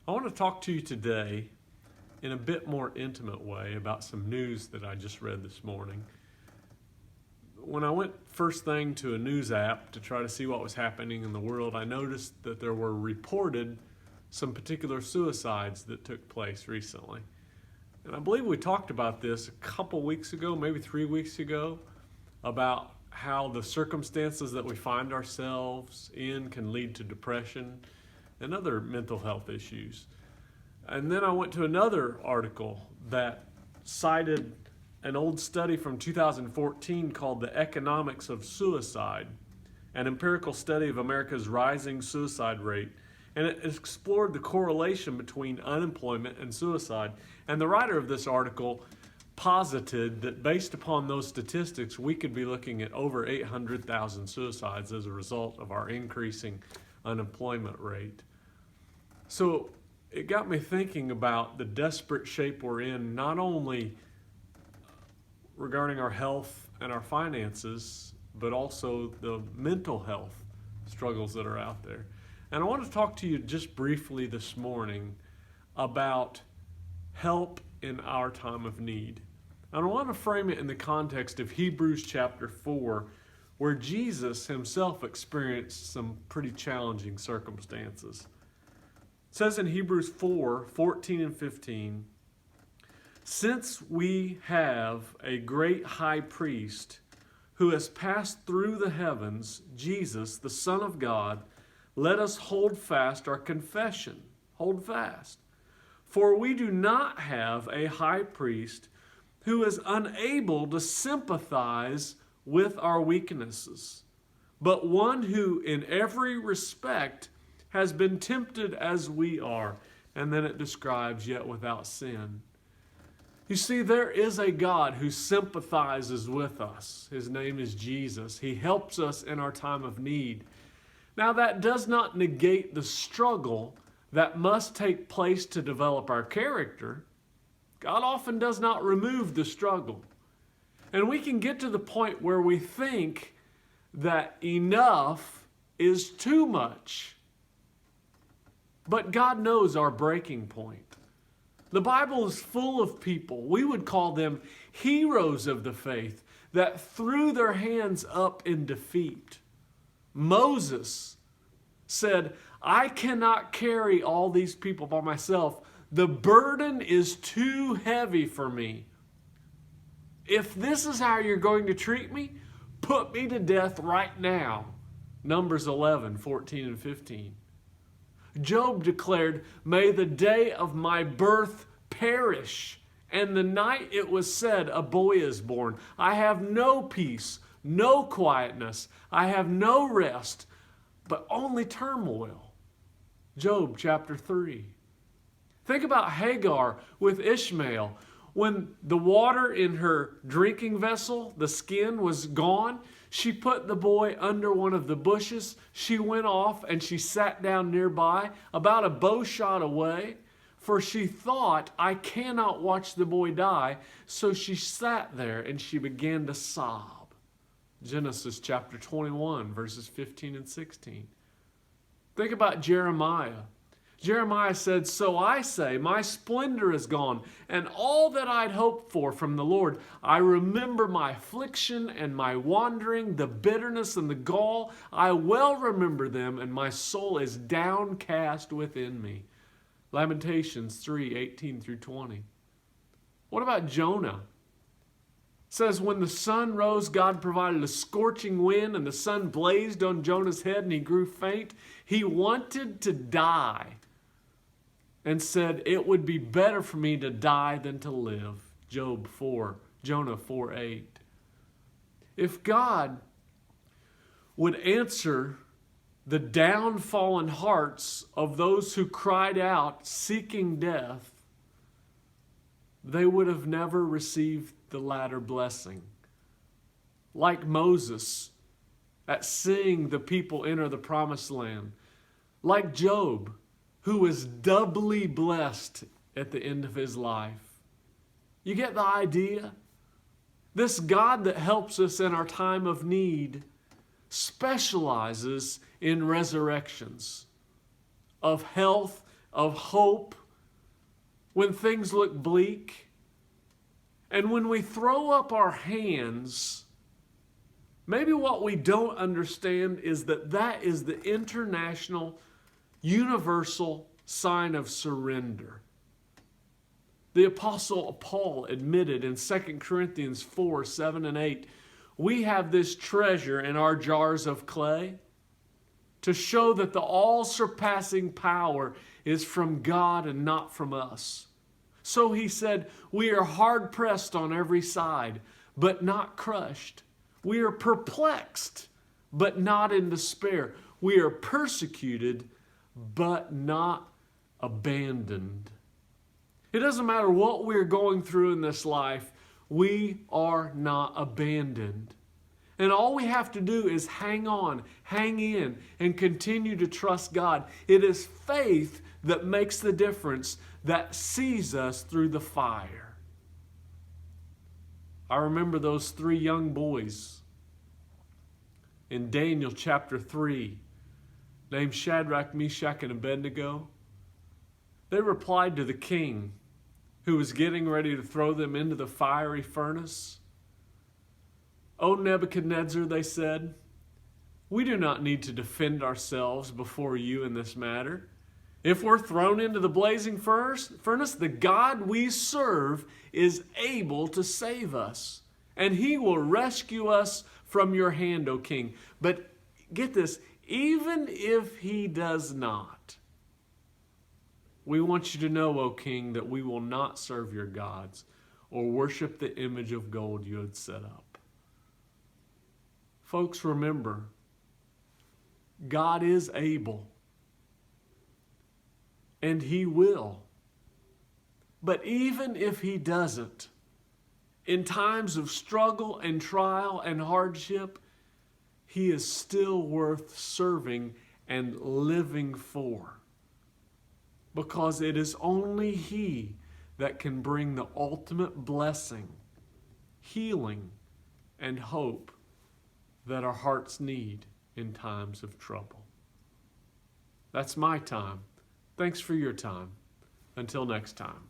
I want to talk to you today in a bit more intimate way about some news that I just read this morning. When I went first thing to a news app to try to see what was happening in the world, I noticed that there were reported some particular suicides that took place recently. And I believe we talked about this a couple weeks ago, maybe 3 weeks ago, about how the circumstances that we find ourselves in can lead to depression and other mental health issues. And then I went to another article that cited an old study from 2014 called The Economics of Suicide, an empirical study of America's rising suicide rate. And it explored the correlation between unemployment and suicide. And the writer of this article posited that based upon those statistics, we could be looking at over 800,000 suicides as a result of our increasing unemployment rate. So it got me thinking about the desperate shape we're in, not only regarding our health and our finances, but also the mental health struggles that are out there. And I want to talk to you just briefly this morning about help in our time of need. And I want to frame it in the context of Hebrews chapter 4, where Jesus himself experienced some pretty challenging circumstances. It says in Hebrews 4:14 and 15, "Since we have a great high priest who has passed through the heavens, Jesus, the Son of God, let us hold fast our confession." Hold fast. "For we do not have a high priest who is unable to sympathize with our weaknesses, but one who in every respect has been tempted as we are." And then it describes yet without sin. You see, there is a God who sympathizes with us. His name is Jesus. He helps us in our time of need. Now, that does not negate the struggle that must take place to develop our character. God often does not remove the struggle. And we can get to the point where we think that enough is too much. But God knows our breaking point. The Bible is full of people, we would call them heroes of the faith, that threw their hands up in defeat. Moses said, "I cannot carry all these people by myself. The burden is too heavy for me. If this is how you're going to treat me, put me to death right now." Numbers 11:14 and 15. Job declared, "May the day of my birth perish, and the night it was said, a boy is born. I have no peace, no quietness. I have no rest, but only turmoil." Job chapter 3. Think about Hagar with Ishmael. When the water in her drinking vessel, the skin, was gone, she put the boy under one of the bushes. She went off and she sat down nearby, about a bow shot away, for she thought, "I cannot watch the boy die." So she sat there and she began to sob. Genesis chapter 21, verses 15 and 16. Think about Jeremiah. Jeremiah said, "So I say, my splendor is gone, and all that I'd hoped for from the Lord. I remember my affliction and my wandering, the bitterness and the gall. I well remember them, and my soul is downcast within me." Lamentations 3:18 through 20. What about Jonah? It says, when the sun rose, God provided a scorching wind, and the sun blazed on Jonah's head, and he grew faint. He wanted to die and said, "It would be better for me to die than to live." Jonah 4:8. If God would answer the downfallen hearts of those who cried out seeking death, they would have never received the latter blessing. Like Moses at seeing the people enter the promised land. Like Job, who was doubly blessed at the end of his life. You get the idea? This God that helps us in our time of need specializes in resurrections of health, of hope when things look bleak. And when we throw up our hands, maybe what we don't understand is that that is the international, universal sign of surrender. The Apostle Paul admitted in 2 Corinthians 4, 7 and 8, we have this treasure in our jars of clay to show that the all-surpassing power is from God and not from us. So he said, we are hard-pressed on every side, but not crushed. We are perplexed, but not in despair. We are persecuted, but not abandoned. It doesn't matter what we're going through in this life, we are not abandoned. And all we have to do is hang on, hang in, and continue to trust God. It is faith that makes the difference, that sees us through the fire. I remember those 3 young boys in Daniel chapter 3, named Shadrach, Meshach, and Abednego. They replied to the king who was getting ready to throw them into the fiery furnace. "O Nebuchadnezzar," they said, "we do not need to defend ourselves before you in this matter. If we're thrown into the blazing furnace, the God we serve is able to save us, and he will rescue us from your hand, O king. But get this, even if he does not, we want you to know, O king, that we will not serve your gods or worship the image of gold you had set up." Folks, remember, God is able, and he will. But even if he doesn't, in times of struggle and trial and hardship, he is still worth serving and living for. Because it is only he that can bring the ultimate blessing, healing, and hope that our hearts need in times of trouble. That's my time. Thanks for your time. Until next time.